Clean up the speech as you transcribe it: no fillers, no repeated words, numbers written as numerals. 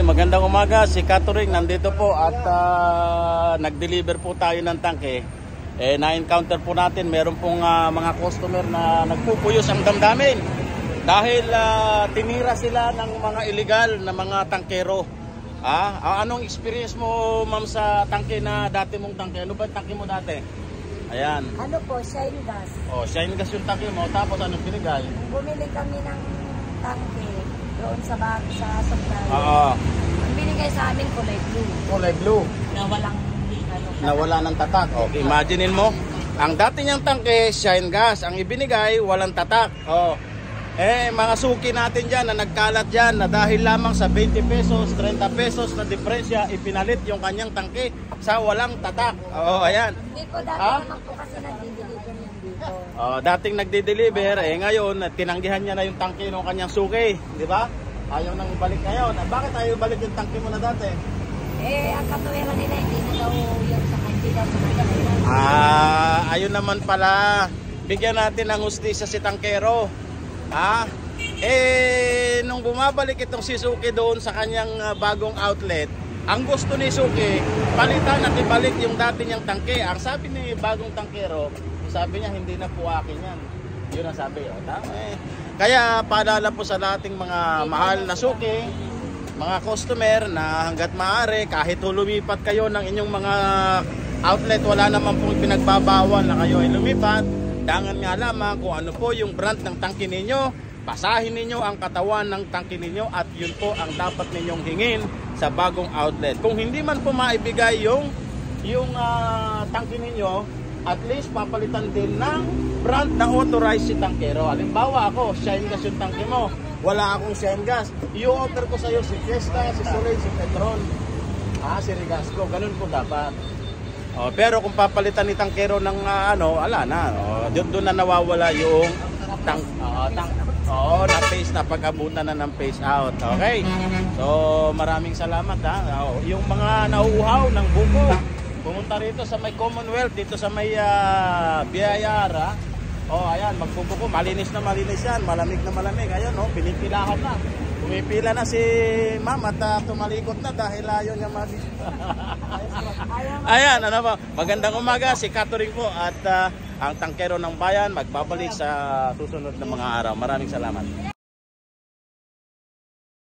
magandang umaga. Si Catering nandito po at nag-deliver po tayo ng tangke. Na-encounter po natin, meron pong mga customer na nagpupuyos ang damdamin dahil tinira sila ng mga illegal na mga tangkero. Anong experience mo, ma'am, sa tangke na dati mong tangke? Ano ba tangke mo dati? Ayan. Ano po, shine gas. Oh, shine gas yung tangke mo. Tapos anong binigay? Bumili kami ng tangke doon sa supply. Oo. Ang binigay sa amin kulay blue. Kulay blue. Na walang Nawala ng tatak. Okay, imaginein mo. Ang dati niyang tangke, shine gas. Ang ibinigay, walang tatak. Oh. Mga suki natin dyan na nagkalat dyan na dahil lamang sa 20 pesos, 30 pesos na diferensya, ipinalit yung kanyang tangke sa walang tatak. Oo, ayan. Hindi ko dati naman po kasi nagdi-deliver yan dito. Dating nagdi-deliver, ngayon, tinanggihan niya na yung tangke ng kanyang suki. Di ba? Ayaw nang ibalik ngayon. Bakit ayaw ibalik yung tangke mo na dati? Ang katuwiran nila, hindi na daw yung sa kanya. Ayun naman pala. Bigyan natin ng hustisya si tangkero. Nung bumabalik itong si Suki doon sa kanyang bagong outlet, ang gusto ni Suki, palitan at ibalik yung dati niyang tangke. Ang sabi ni bagong tangkero, sabi niya, hindi na po akin yan. Yun ang sabi. Tama eh. Kaya paalala po sa dating mga mahal na Suki, mga customer, na hanggat maaari, kahit lumipat kayo ng inyong mga outlet, wala naman pong pinagbabawal na kayo ay lumipat. Dangan nga lamang kung ano po yung brand ng tangke ninyo, basahin ninyo ang katawan ng tangke ninyo at yun po ang dapat ninyong hingin sa bagong outlet. Kung hindi man po maibigay yung tangke ninyo, at least papalitan din ng brand na authorized si tangkero. Halimbawa ako, shine gas yung tangke mo, wala akong shine gas, i-offer ko sa iyo si Fiesta, si Soleil, si Petron, si Regasco, ganun po dapat. Pero kung papalitan ni tangkero ng ala na, doon na nawawala yung na phase na pag-abutan na ng phase out. Okay? So, maraming salamat yung mga nauuhaw ng buko, pumunta rito sa may Commonwealth, dito sa may Biyayara. Ayan, magbubuko, malinis na malinis yan, malamig na malamig. Ayan, pinipilahan na. Pumipila na si ma'am at tumalikot na dahil ayaw niya Ayan, magandang umaga, si Catering po at ang tangkero ng bayan magbabalik sa susunod na mga araw. Maraming salamat.